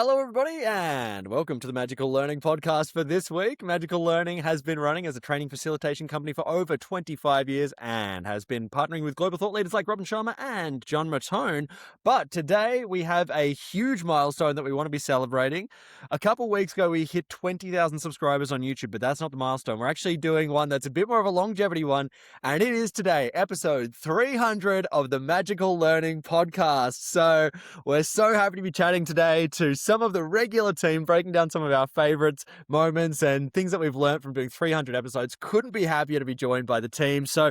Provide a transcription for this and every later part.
Hello, everybody, and welcome to the Magical Learning Podcast for this week. Magical Learning has been running as a training facilitation company for over 25 years and has been partnering with global thought leaders like Robin Sharma and John Matone. But today we have a huge milestone that we want to be celebrating. A couple weeks ago, we hit 20,000 subscribers on YouTube, but that's not the milestone. We're actually doing one that's a bit more of a longevity one, and it is today, episode 300 of the Magical Learning Podcast. So we're so happy to be chatting today to some of the regular team, breaking down some of our favorites, moments, and things that we've learned from doing 300 episodes. Couldn't be happier to be joined by the team. So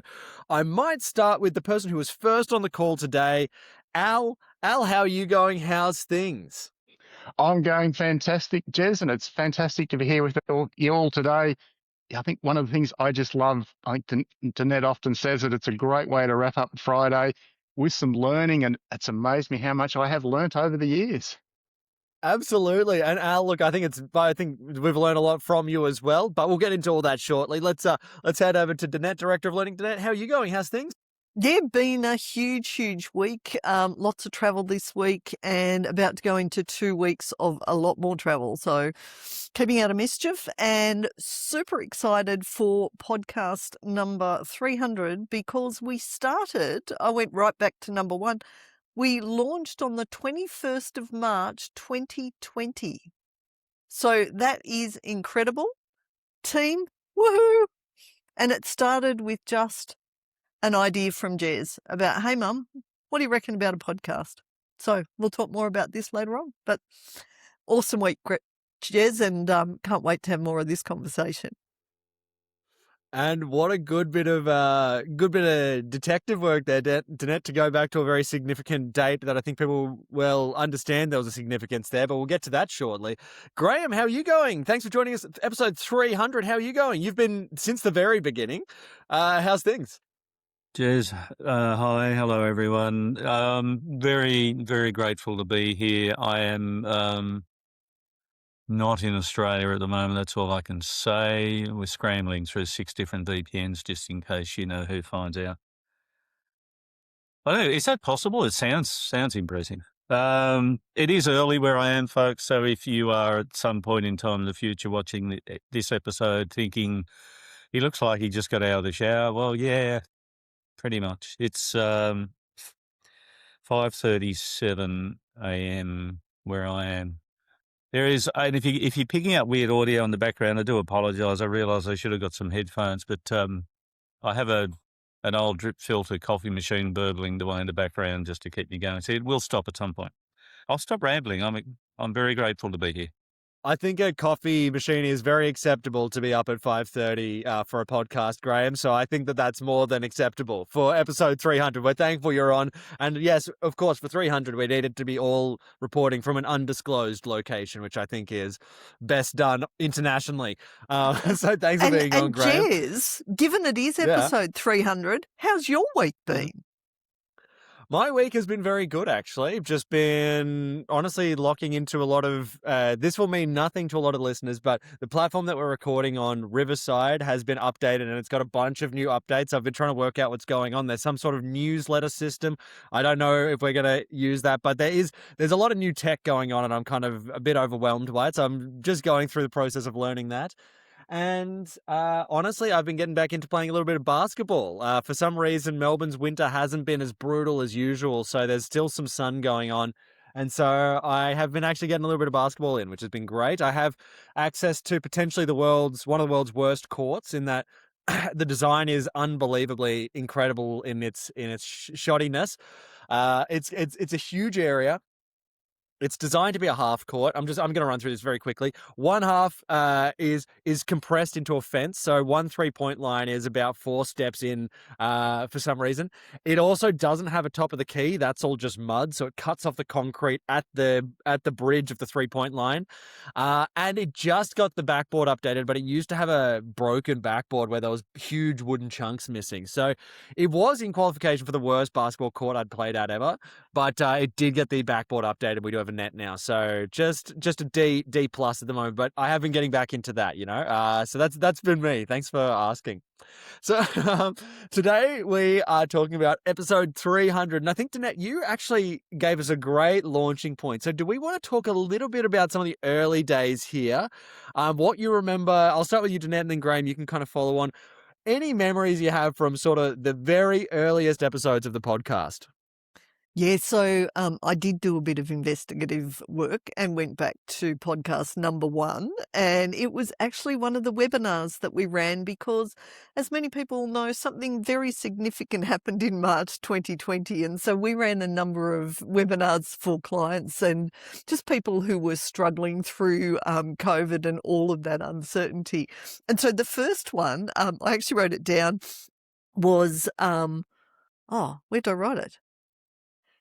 I might start with the person who was first on the call today. Al, how are you going? How's things? I'm going fantastic, Jez, and it's fantastic to be here with you all today. I think one of the things I just love, I think Danette often says that it's a great way to wrap up Friday with some learning, and it's amazed me how much I have learnt over the years. Absolutely. And Al, look, I think we've learned a lot from you as well, but we'll get into all that shortly. Let's head over to Danette, Director of Learning. Danette, how are you going? How's things? Yeah, been a huge week. Lots of travel this week and about to go into 2 weeks of a lot more travel. So keeping out of mischief and super excited for podcast number 300 because I went right back to number one. We launched on the 21st of March, 2020. So that is incredible. Team, woohoo! And it started with just an idea from Jez about, hey, Mum, what do you reckon about a podcast? So we'll talk more about this later on. But awesome week, Jez, and can't wait to have more of this conversation. And what a good bit of detective work there, Danette, to go back to a very significant date that I think people will understand there was a significance there, but we'll get to that shortly. Graham, how are you going? Thanks for joining us at episode 300. How are you going? You've been since the very beginning. How's things? Jez, hi, hello everyone. Very, very grateful to be here. I am not in Australia at the moment, that's all I can say. We're scrambling through 6 different VPNs just in case you know who finds out. I don't know, is that possible? It sounds impressive. It is early where I am, folks, so if you are at some point in time in the future watching this episode thinking, he looks like he just got out of the shower, well, yeah, pretty much. It's 5:37 a.m. where I am. There is, and if you're picking up weird audio in the background, I do apologise. I realise I should have got some headphones, but I have an old drip filter coffee machine burbling away in the background just to keep me going. So it will stop at some point. I'll stop rambling. I'm very grateful to be here. I think a coffee machine is very acceptable to be up at 5:30 for a podcast, Graham. So I think that's more than acceptable for episode 300. We're thankful you're on. And yes, of course, for 300, we needed to be all reporting from an undisclosed location, which I think is best done internationally. So thanks for being on, Graham. And Jez, given it is episode 300, how's your week been? My week has been very good, actually. I've just been honestly locking into a lot of, this will mean nothing to a lot of listeners, but the platform that we're recording on, Riverside, has been updated and it's got a bunch of new updates. I've been trying to work out what's going on. There's some sort of newsletter system. I don't know if we're going to use that, but there's a lot of new tech going on and I'm kind of a bit overwhelmed by it. So I'm just going through the process of learning that. And honestly, I've been getting back into playing a little bit of basketball. For some reason, Melbourne's winter hasn't been as brutal as usual, so there's still some sun going on. And so I have been actually getting a little bit of basketball in, which has been great. I have access to potentially one of the world's worst courts in that the design is unbelievably incredible in its shoddiness. It's a huge area. It's designed to be a half court. I'm going to run through this very quickly. One half is compressed into a fence. So one 3-point line is about 4 steps in for some reason. It also doesn't have a top of the key. That's all just mud. So it cuts off the concrete at the bridge of the 3-point line. And it just got the backboard updated, but it used to have a broken backboard where there was huge wooden chunks missing. So it was in qualification for the worst basketball court I'd played at ever, but it did get the backboard updated. We do have over net now. So just a D plus at the moment. But I have been getting back into that, So that's been me. Thanks for asking. So today we are talking about episode 300. And I think, Danette, you actually gave us a great launching point. So do we want to talk a little bit about some of the early days here? What you remember, I'll start with you, Danette, and then Graham, you can kind of follow on. Any memories you have from sort of the very earliest episodes of the podcast? Yeah, so I did do a bit of investigative work and went back to podcast number 1. And it was actually one of the webinars that we ran because, as many people know, something very significant happened in March 2020. And so we ran a number of webinars for clients and just people who were struggling through COVID and all of that uncertainty. And so the first one, I actually wrote it down, was, where did I write it?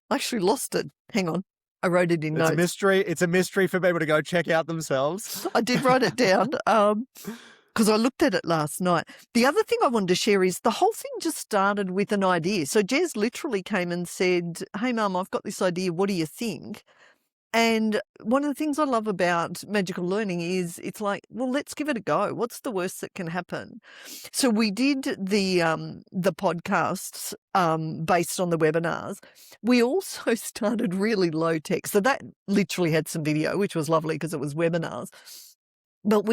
I actually lost it. Hang on. I wrote it in notes. It's a mystery for people to go check out themselves. I did write it down because I looked at it last night. The other thing I wanted to share is the whole thing just started with an idea. So Jez literally came and said, "Hey, Mum, I've got this idea. What do you think?" And one of the things I love about magical learning is it's like, well, let's give it a go. What's the worst that can happen? So we did the podcasts based on the webinars. We also started really low tech. So that literally had some video, which was lovely because it was webinars. But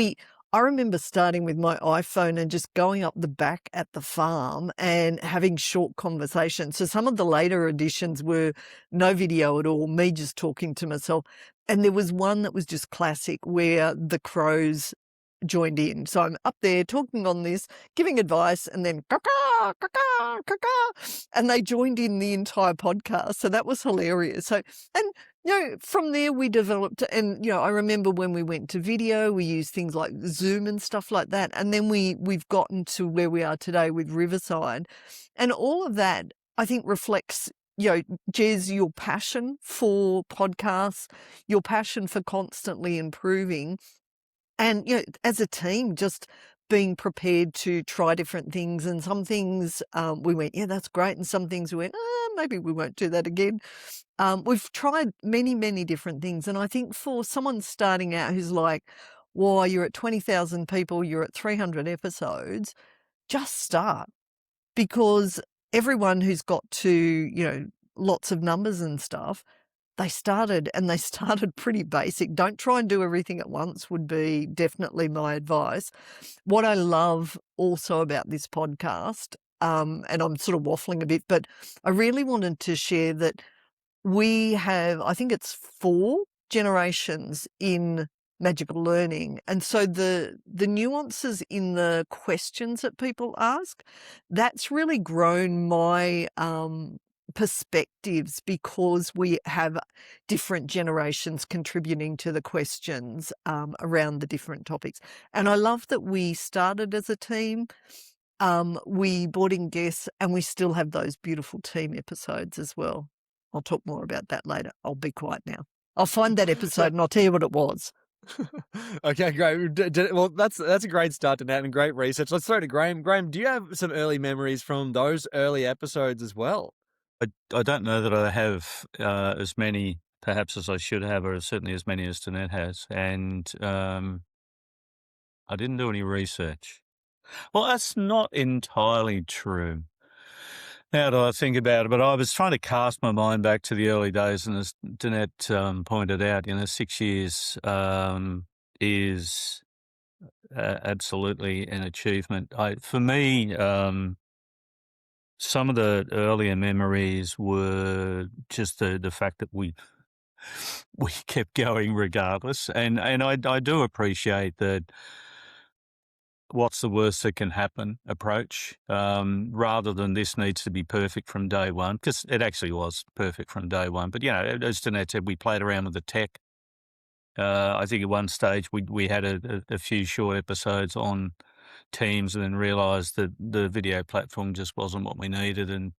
I remember starting with my iPhone and just going up the back at the farm and having short conversations. So some of the later editions were no video at all, me just talking to myself. And there was one that was just classic where the crows joined in. So I'm up there talking on this, giving advice, and then caw-caw, caw-caw, caw-caw, and they joined in the entire podcast. So that was hilarious. So, and from there we developed, and I remember when we went to video, we used things like Zoom and stuff like that. And then we've gotten to where we are today with Riverside. And all of that, I think, reflects, Jez, your passion for podcasts, your passion for constantly improving. And, as a team, just being prepared to try different things. And some things we went, yeah, that's great. And some things we went, maybe we won't do that again. We've tried many, many different things. And I think for someone starting out who's like, well, you're at 20,000 people, you're at 300 episodes, just start. Because everyone who's got to, lots of numbers and stuff, they started pretty basic. Don't try and do everything at once would be definitely my advice. What I love also about this podcast, and I'm sort of waffling a bit, but I really wanted to share that we have, I think it's 4 generations in magical learning. And so the nuances in the questions that people ask, that's really grown my perspectives because we have different generations contributing to the questions around the different topics. And I love that we started as a team. We brought in guests and we still have those beautiful team episodes as well. I'll talk more about that later. I'll be quiet now. I'll find that episode and I'll tell you what it was. Okay, great. Well, that's a great start to that and great research. Let's throw to Graham. Graham, do you have some early memories from those early episodes as well? I don't know that I have as many, perhaps, as I should have, or certainly as many as Danette has. And I didn't do any research. Well, that's not entirely true. Now that I think about it, but I was trying to cast my mind back to the early days, and as Danette pointed out, 6 years is absolutely an achievement. For me, some of the earlier memories were just the fact that we kept going regardless, and I do appreciate that. What's the worst that can happen approach, rather than this needs to be perfect from day one, because it actually was perfect from day one. But, as Danette said, we played around with the tech. I think at one stage we had a few short episodes on Teams and then realised that the video platform just wasn't what we needed. And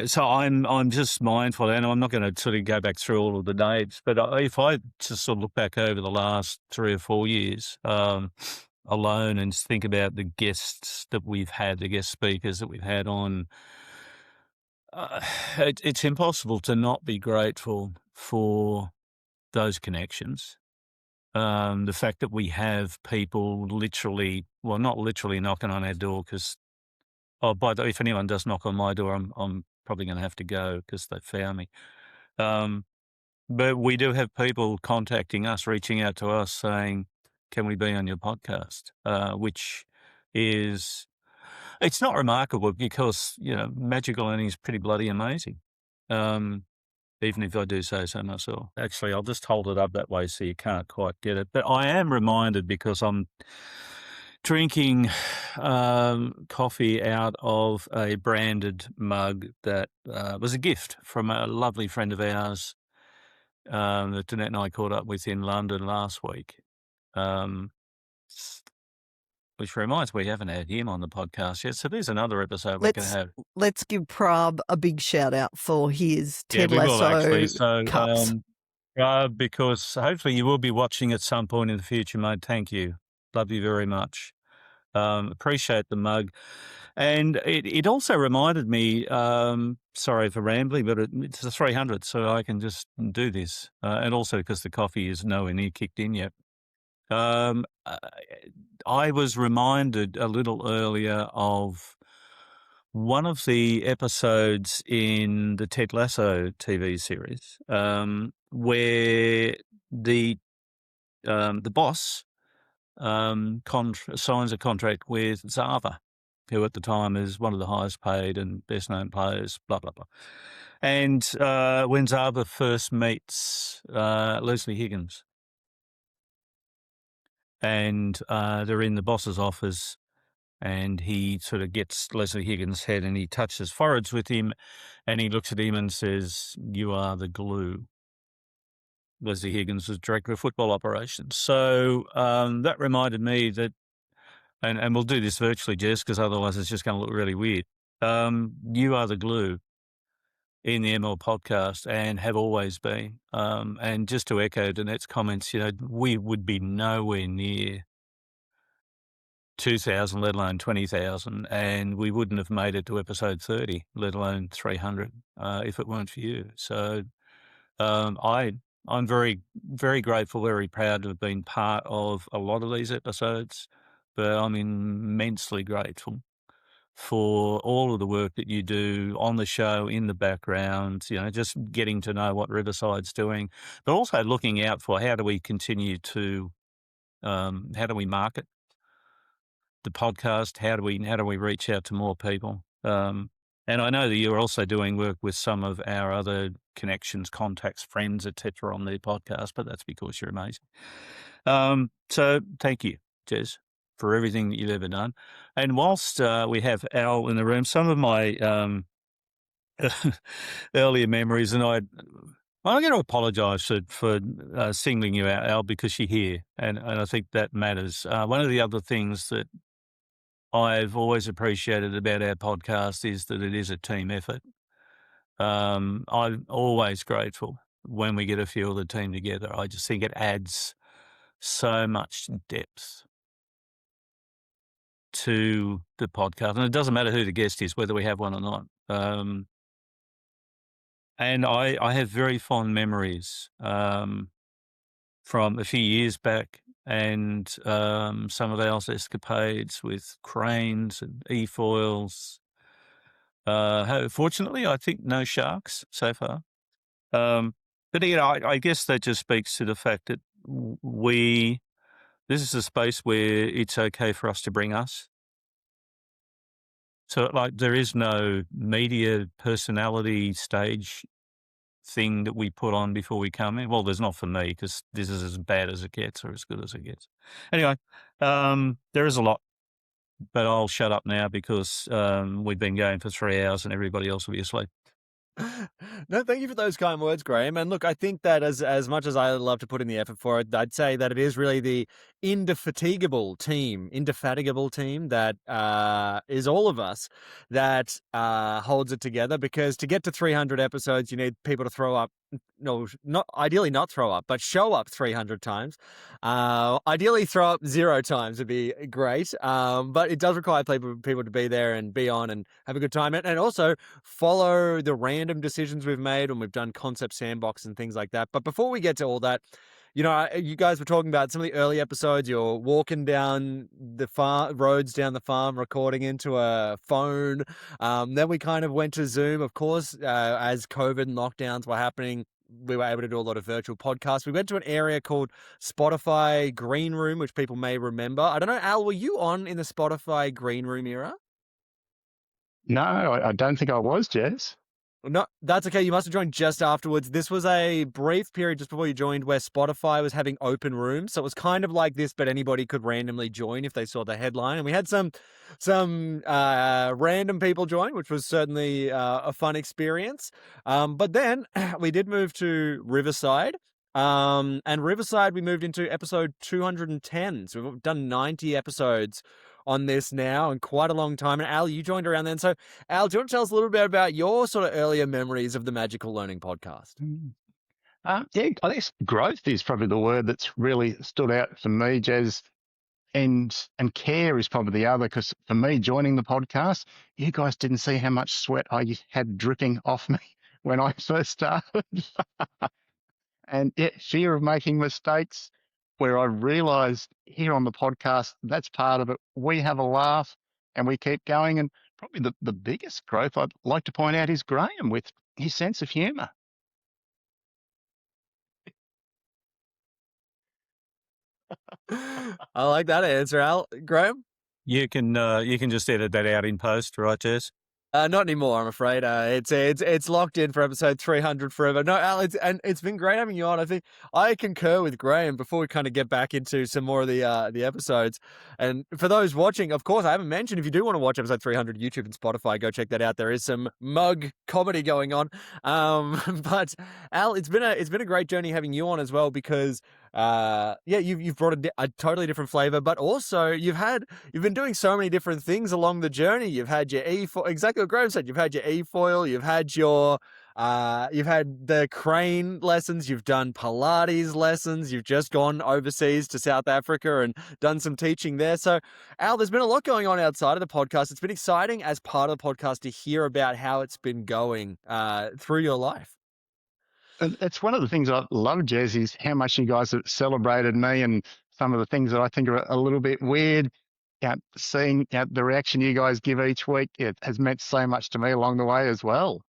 so I'm just mindful, and I'm not going to sort of go back through all of the dates, but if I just sort of look back over the last 3 or 4 years alone and think about the guests that we've had, the guest speakers that we've had on, It's impossible to not be grateful for those connections. The fact that we have people literally, well, not literally knocking on our door because, by the way, if anyone does knock on my door, I'm probably going to have to go because they found me. But we do have people contacting us, reaching out to us saying, can we be on your podcast? Which is, it's not remarkable because, magical learning is pretty bloody amazing. Even if I do say so myself. Actually, I'll just hold it up that way so you can't quite get it. But I am reminded because I'm drinking coffee out of a branded mug that was a gift from a lovely friend of ours that Jeanette and I caught up with in London last week. Which reminds me, we haven't had him on the podcast yet. So there's another episode we're going to have. Let's give Prab a big shout out for his Ted we will Lasso actually. So, cups. because hopefully you will be watching at some point in the future, mate. Thank you. Love you very much. Appreciate the mug. And it also reminded me, sorry for rambling, but it's a 300, so I can just do this. And also because the coffee is nowhere near kicked in yet. I was reminded a little earlier of one of the episodes in the Ted Lasso TV series, where the boss signs a contract with Zava, who at the time is one of the highest paid and best known players, blah, blah, blah. And when Zava first meets Leslie Higgins, and they're in the boss's office, and he sort of gets Leslie Higgins' head and he touches foreheads with him, and he looks at him and says, "You are the glue." Leslie Higgins was director of football operations. So that reminded me that, and we'll do this virtually, Jess, because otherwise it's just going to look really weird. You are the glue in the ML podcast and have always been. And just to echo Danette's comments, we would be nowhere near 2,000, let alone 20,000, and we wouldn't have made it to episode 30, let alone 300, if it weren't for you. So I'm very, very grateful, very proud to have been part of a lot of these episodes, but I'm immensely grateful for all of the work that you do on the show, in the background, just getting to know what Riverside's doing, but also looking out for how do we continue to, how do we market the podcast? How do we reach out to more people? And I know that you're also doing work with some of our other connections, contacts, friends, etc. on the podcast, but that's because you're amazing. So thank you, Jez, for everything that you've ever done. And whilst we have Al in the room, some of my earlier memories, and I'm going to apologise for singling you out, Al, because you're here, and I think that matters. One of the other things that I've always appreciated about our podcast is that it is a team effort. I'm always grateful when we get a few of the team together. I just think it adds so much depth to the podcast. And it doesn't matter who the guest is, whether we have one or not. And I have very fond memories from a few years back and some of our escapades with cranes and e-foils. Fortunately, I think no sharks so far. But I guess that just speaks to the fact that this is a space where it's okay for us to bring us. So there is no media personality stage thing that we put on before we come in. Well, there's not for me because this is as bad as it gets or as good as it gets. Anyway, there is a lot, but I'll shut up now because we've been going for 3 hours and everybody else will be asleep. No, thank you for those kind words, Graham. And look, I think that as much as I love to put in the effort for it, I'd say that it is really the indefatigable team that is all of us that holds it together. Because to get to 300 episodes, you need people to throw up no, not ideally not throw up, but show up 300 times. Ideally throw up 0 times would be great. But it does require people to be there and be on and have a good time. And also follow the random decisions we've made when we've done concept sandbox and things like that. But before we get to all that, you guys were talking about some of the early episodes. You're walking down the roads down the farm, recording into a phone. Then we kind of went to Zoom, of course, as COVID and lockdowns were happening. We were able to do a lot of virtual podcasts. We went to an area called Spotify Green Room, which people may remember. I don't know, Al, were you on in the Spotify Green Room era? No, I don't think I was, Jez. No, that's okay. You must have joined just afterwards. This was a brief period just before you joined where Spotify was having open rooms. So it was kind of like this, but anybody could randomly join if they saw the headline. And we had some random people join, which was certainly a fun experience. But then we did move to Riverside. And Riverside, we moved into episode 210. So we've done 90 episodes on this now and quite a long time. And Al, you joined around then. So Al, do you want to tell us a little bit about your sort of earlier memories of the Magical Learning podcast? Yeah, I think growth is probably the word that's really stood out for me, Jez. And care is probably the other, because for me, joining the podcast, you guys didn't see how much sweat I had dripping off me when I first started. And fear of making mistakes, where I realised here on the podcast, that's part of it. We have a laugh and we keep going. And probably the biggest growth I'd like to point out is Graham with his sense of humour. I like that answer, Al. Graham? You can just edit that out in post, right, Jez? Not anymore, I'm afraid. It's locked in for episode 300 forever. No, Al, it's been great having you on. I think I concur with Graham before we kind of get back into some more of the episodes. And for those watching, of course, I haven't mentioned, if you do want to watch episode 300, YouTube and Spotify, go check that out. There is some mug comedy going on. But Al, it's been a great journey having you on as well, because you've brought a totally different flavor, but also you've been doing so many different things along the journey. You've had your e-foil, exactly what Graham said. You've had your e-foil, you've had the crane lessons, you've done Pilates lessons, you've just gone overseas to South Africa and done some teaching there. So Al, there's been a lot going on outside of the podcast. It's been exciting as part of the podcast to hear about how it's been going through your life. And it's one of the things I love, Jez, is how much you guys have celebrated me and some of the things that I think are a little bit weird. Seeing the reaction you guys give each week, it has meant so much to me along the way as well.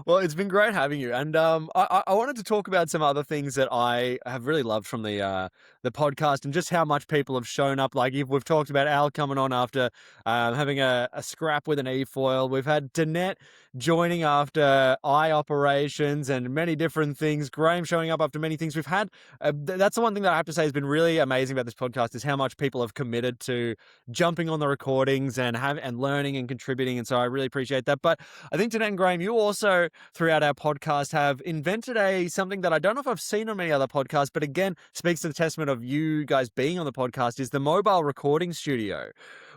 Well, it's been great having you. And I wanted to talk about some other things that I have really loved from the podcast, and just how much people have shown up. Like we've talked about Al coming on after having a scrap with an e-foil. We've had Danette joining after eye operations and many different things. Graham showing up after many things. We've had that's the one thing that I have to say has been really amazing about this podcast, is how much people have committed to jumping on the recordings and learning and contributing. And so I really appreciate that. But I think Danette and Graham, you also throughout our podcast have invented something that I don't know if I've seen on many other podcasts, but again speaks to the testament of you guys being on the podcast, is the mobile recording studio,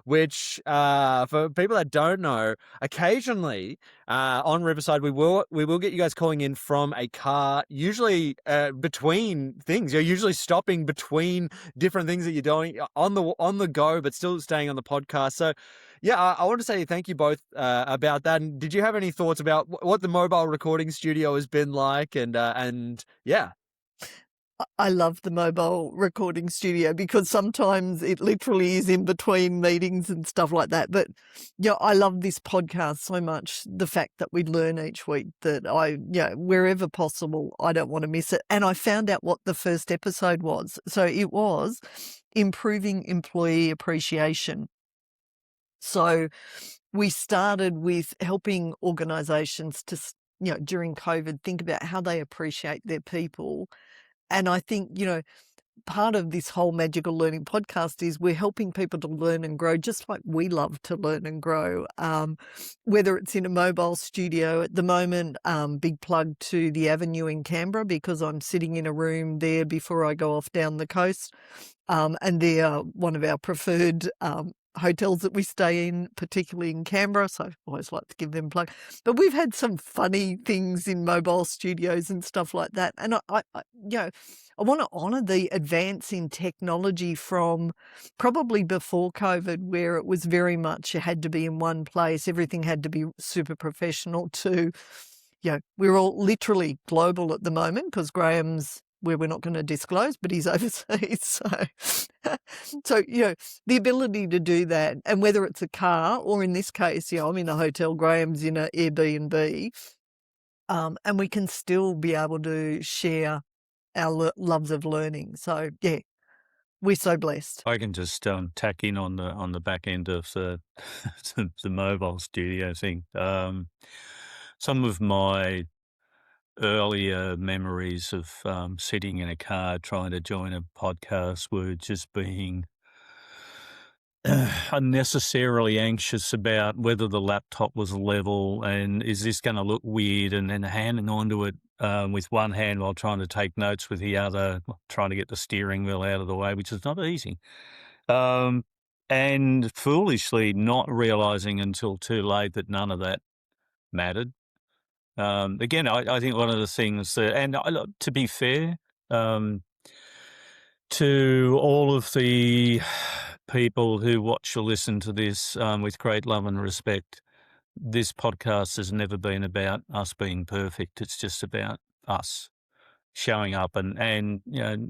which for people that don't know, occasionally on Riverside we will get you guys calling in from a car, usually between things. You're usually stopping between different things that you're doing on the go, but still staying on the podcast. So yeah, I want to say thank you both about that. And did you have any thoughts about what the mobile recording studio has been like? And yeah. I love the mobile recording studio, because sometimes it literally is in between meetings and stuff like that. But yeah, I love this podcast so much. The fact that we learn each week, that wherever possible, I don't want to miss it. And I found out what the first episode was. So it was improving employee appreciation. So we started with helping organisations to, during COVID, think about how they appreciate their people. And I think, part of this whole Magical Learning podcast is we're helping people to learn and grow, just like we love to learn and grow, whether it's in a mobile studio at the moment. Big plug to the Avenue in Canberra, because I'm sitting in a room there before I go off down the coast. And they're one of our preferred hotels that we stay in, particularly in Canberra, so I always like to give them a plug. But we've had some funny things in mobile studios and stuff like that. And I want to honour the advance in technology from probably before COVID, where it was very much you had to be in one place, everything had to be super professional, to, we're all literally global at the moment because Graham's where we're not going to disclose, but he's overseas. So, the ability to do that, and whether it's a car or in this case, I'm in a hotel, Graham's in an Airbnb, and we can still be able to share our loves of learning. So, we're so blessed. I can just tack in on the back end of the the mobile studio thing. Some of my earlier memories of sitting in a car trying to join a podcast were just being unnecessarily anxious about whether the laptop was level and is this going to look weird, and then handing onto it with one hand while trying to take notes with the other, trying to get the steering wheel out of the way, which is not easy. And foolishly not realizing until too late that none of that mattered. Again, I think one of the things that, and to be fair, to all of the people who watch or listen to this with great love and respect, this podcast has never been about us being perfect. It's just about us showing up and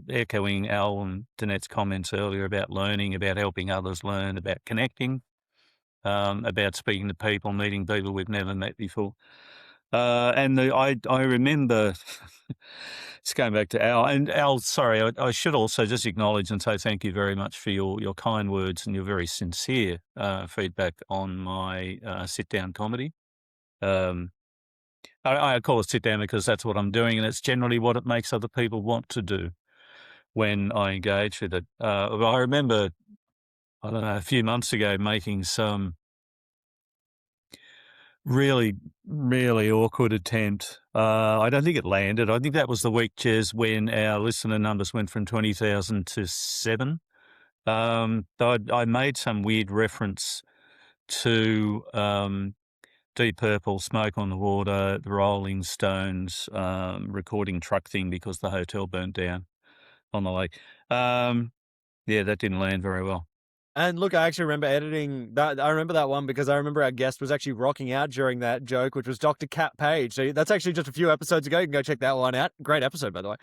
echoing Al and Danette's comments earlier about learning, about helping others learn, about connecting, about speaking to people, meeting people we've never met before. I remember, it's going back to Al, and Al, sorry, I should also just acknowledge and say thank you very much for your kind words and your very sincere feedback on my sit-down comedy. I call it sit-down because that's what I'm doing, and it's generally what it makes other people want to do when I engage with it. I remember, I don't know, a few months ago making some really, really awkward attempt. I don't think it landed. I think that was the week, Jez, when our listener numbers went from 20,000 to 7. I made some weird reference to Deep Purple, Smoke on the Water, the Rolling Stones, recording truck thing because the hotel burnt down on the lake. That didn't land very well. And look, I actually remember editing that. I remember that one because I remember our guest was actually rocking out during that joke, which was Dr. Cat Page. So that's actually just a few episodes ago. You can go check that one out. Great episode, by the way.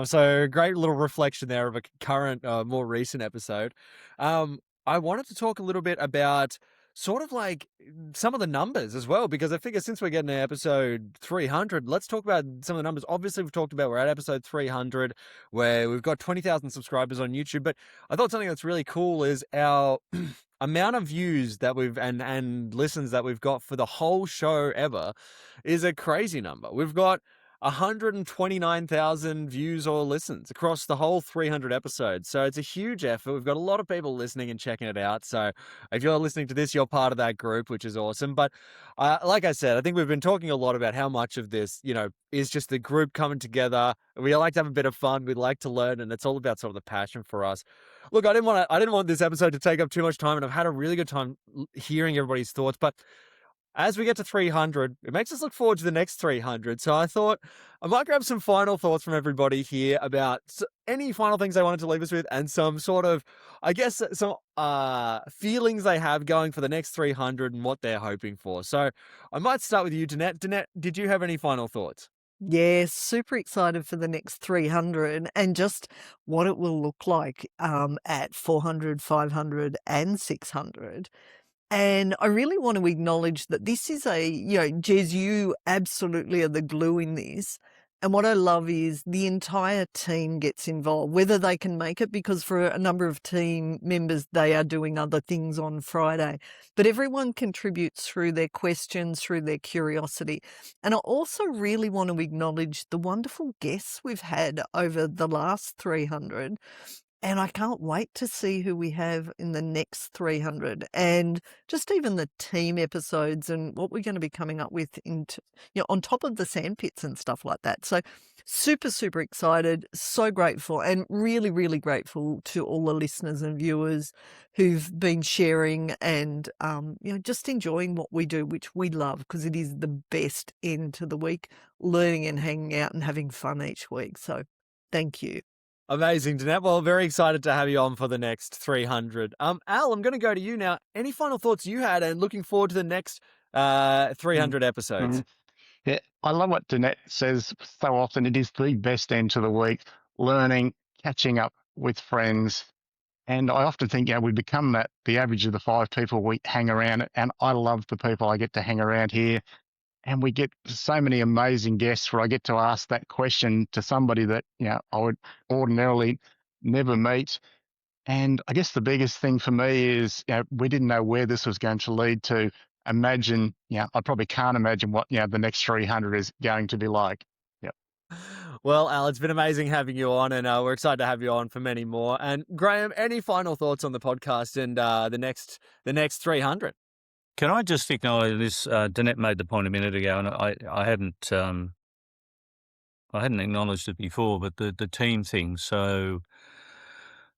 So great little reflection there of a current, more recent episode. I wanted to talk a little bit about sort of like some of the numbers as well, because I figure since we're getting to episode 300, let's talk about some of the numbers. Obviously, we've talked about we're at episode 300 where we've got 20,000 subscribers on YouTube, but I thought something that's really cool is our amount of views that we've and listens that we've got for the whole show ever is a crazy number. We've got 129,000 views or listens across the whole 300 episodes. So it's a huge effort. We've got a lot of people listening and checking it out. So if you're listening to this, you're part of that group, which is awesome. But like I said, I think we've been talking a lot about how much of this, is just the group coming together. We like to have a bit of fun. We like to learn, and it's all about sort of the passion for us. Look, I didn't want this episode to take up too much time, and I've had a really good time hearing everybody's thoughts, but as we get to 300, it makes us look forward to the next 300. So I thought I might grab some final thoughts from everybody here about any final things they wanted to leave us with and some sort of, I guess, some feelings they have going for the next 300 and what they're hoping for. So I might start with you, Danette. Danette, did you have any final thoughts? Yeah, super excited for the next 300 and just what it will look like at 400, 500 and 600. And I really want to acknowledge that this is Jez, you absolutely are the glue in this. And what I love is the entire team gets involved, whether they can make it, because for a number of team members, they are doing other things on Friday. But everyone contributes through their questions, through their curiosity. And I also really want to acknowledge the wonderful guests we've had over the last 300. And I can't wait to see who we have in the next 300 and just even the team episodes and what we're going to be coming up with on top of the sandpits and stuff like that. So super, super excited, so grateful, and really, really grateful to all the listeners and viewers who've been sharing and, just enjoying what we do, which we love because it is the best end to the week, learning and hanging out and having fun each week. So thank you. Amazing, Danette. Well, very excited to have you on for the next 300. Al, I'm going to go to you now. Any final thoughts you had and looking forward to the next 300 episodes? Yeah, I love what Danette says so often. It is the best end to the week, learning, catching up with friends. And I often think, we become the average of the 5 people we hang around. And I love the people I get to hang around here. And we get so many amazing guests where I get to ask that question to somebody that, I would ordinarily never meet. And I guess the biggest thing for me is, we didn't know where this was going to lead to. Imagine, I probably can't imagine what, the next 300 is going to be like. Yep. Well, Al, it's been amazing having you on, and we're excited to have you on for many more. And Graham, any final thoughts on the podcast and the next 300? Can I just acknowledge this? Danette made the point a minute ago, and I hadn't acknowledged it before, but the team thing. So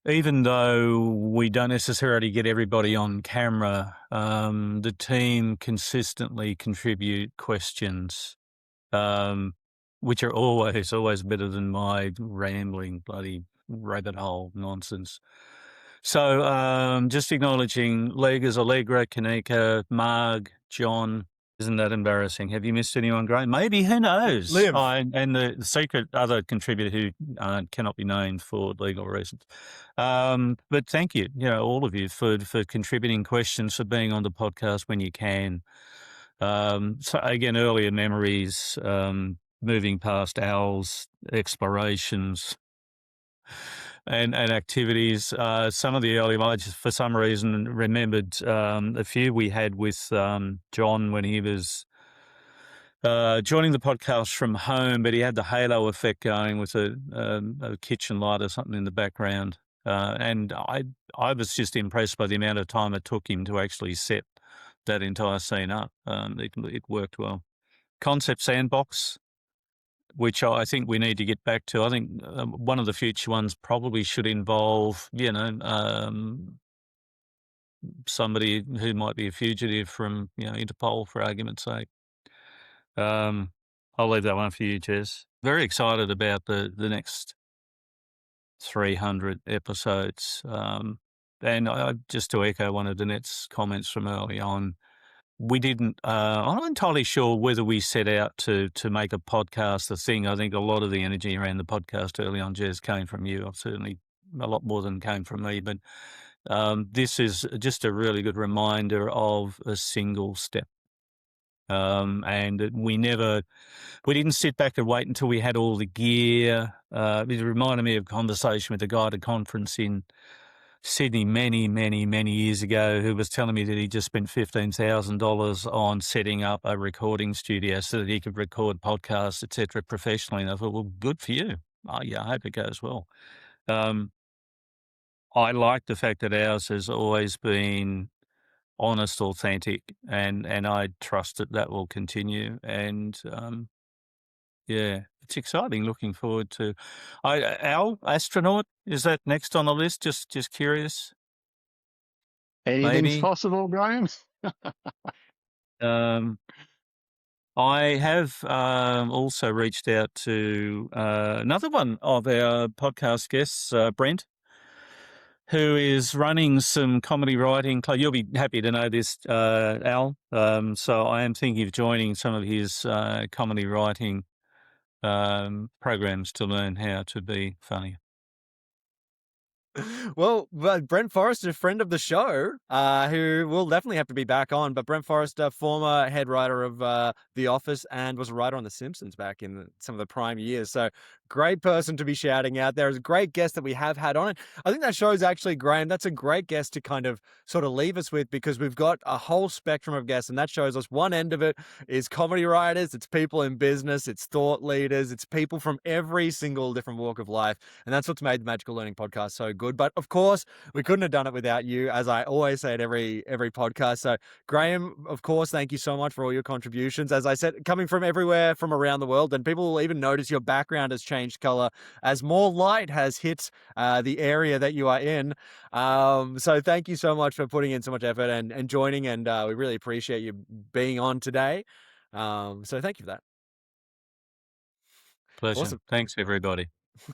even though we don't necessarily get everybody on camera, the team consistently contribute questions, which are always better than my rambling bloody rabbit hole nonsense. So just acknowledging Legas, Allegra, Kanika, Marg, John. Isn't that embarrassing? Have you missed anyone great? Maybe, who knows? Liv. And the secret other contributor who cannot be named for legal reasons. But thank you, all of you for contributing questions, for being on the podcast when you can. So again, earlier memories, moving past Al's explorations and activities. Some of the early ones, for some reason, remembered a few we had with John when he was joining the podcast from home, but he had the halo effect going with a kitchen light or something in the background. And I was just impressed by the amount of time it took him to actually set that entire scene up. It worked well. Concept Sandbox, which I think we need to get back to. I think one of the future ones probably should involve, somebody who might be a fugitive from, Interpol, for argument's sake. I'll leave that one for you, Jez. Very excited about the next 300 episodes. And just to echo one of Danette's comments from early on, we didn't, I'm not entirely sure whether we set out to make a podcast a thing. I think a lot of the energy around the podcast early on, Jez, came from you. Certainly a lot more than came from me. But this is just a really good reminder of a single step. And we didn't sit back and wait until we had all the gear. It reminded me of a conversation with a guy at a conference in Sydney many, many, many years ago who was telling me that he just spent $15,000 on setting up a recording studio so that he could record podcasts, etc., professionally. And I thought, well, good for you. I hope it goes well. I like the fact that ours has always been honest, authentic, and I trust that will continue. And it's exciting. Looking forward to. Al, astronaut, is that next on the list? Just curious. Anything's Maybe. possible, Graham. I have also reached out to another one of our podcast guests, Brent, who is running some comedy writing. You'll be happy to know this, Al. So I am thinking of joining some of his comedy writing programs to learn how to be funny. Well, Brent Forrester, friend of the show, who will definitely have to be back on. But Brent Forrester, former head writer of The Office and was a writer on The Simpsons back in some of the prime years. So great person to be shouting out. There is a great guest that we have had on it. I think that shows actually, Graham, that's a great guest to kind of sort of leave us with, because we've got a whole spectrum of guests, and that shows us one end of it is comedy writers, it's people in business, it's thought leaders, it's people from every single different walk of life. And that's what's made the Magical Learning Podcast so good. But of course, we couldn't have done it without you, as I always say at every podcast. So Graham, of course, thank you so much for all your contributions. As I said, coming from everywhere from around the world, and people will even notice your background has changed color as more light has hit the area that you are in. So thank you so much for putting in so much effort and joining, and we really appreciate you being on today. So thank you for that. Pleasure. Awesome. Thanks, everybody.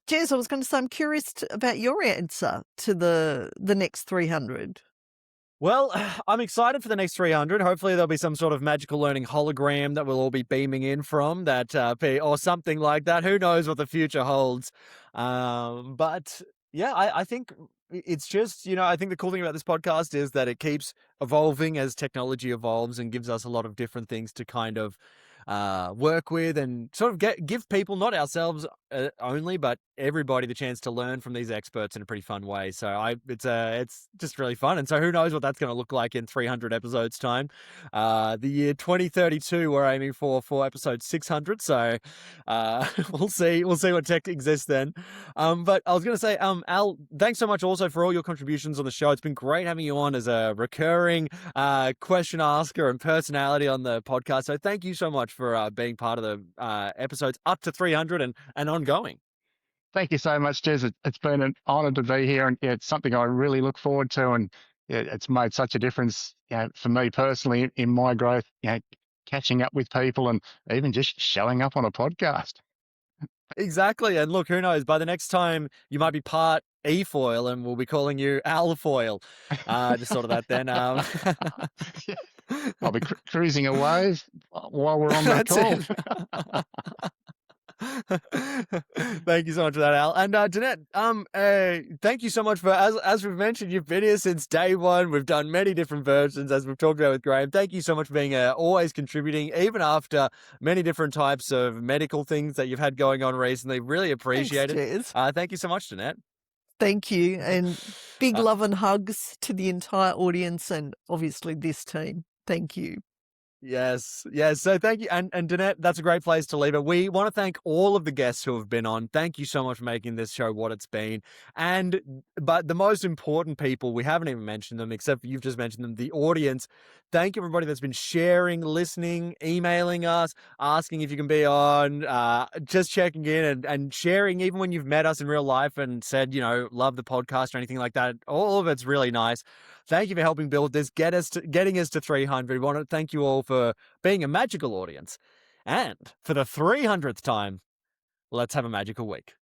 Jez, I was going to say, I'm curious about your answer to the next 300. Well, I'm excited for the next 300. Hopefully there'll be some sort of magical learning hologram that we'll all be beaming in from that, or something like that. Who knows what the future holds? But yeah, I think it's just, I think the cool thing about this podcast is that it keeps evolving as technology evolves and gives us a lot of different things to kind of work with and sort of give people, not ourselves only, but everybody, the chance to learn from these experts in a pretty fun way. So it's just really fun. And so who knows what that's going to look like in 300 episodes time. The year 2032 we're aiming for episode 600. So we'll see what tech exists then. But I was going to say, Al, thanks so much also for all your contributions on the show. It's been great having you on as a recurring question asker and personality on the podcast. So thank you so much for being part of the episodes up to 300 and ongoing. Thank you so much, Jez. It's been an honour to be here, and it's something I really look forward to, and it's made such a difference, for me personally in my growth, catching up with people and even just showing up on a podcast. Exactly. And look, who knows, by the next time you might be part E-foil and we'll be calling you Al-foil. Just sort of that then. I'll be cruising away while we're on the That's call. Thank you so much for that, Al. And Jeanette, thank you so much for, as we've mentioned, you've been here since day one. We've done many different versions, as we've talked about with Graham. Thank you so much for being always contributing, even after many different types of medical things that you've had going on recently. Really appreciate Thanks, it. Thank you so much, Jeanette. Thank you. And big love and hugs to the entire audience and obviously this team. Thank you. Yes. So thank you. And Danette, that's a great place to leave it. We want to thank all of the guests who have been on. Thank you so much for making this show what it's been. But the most important people, we haven't even mentioned them, except you've just mentioned them, the audience. Thank you, everybody that's been sharing, listening, emailing us, asking if you can be on, just checking in and sharing, even when you've met us in real life and said, love the podcast or anything like that. All of it's really nice. Thank you for helping build this, getting us to 300. We want to thank you all for being a magical audience. And for the 300th time, let's have a magical week.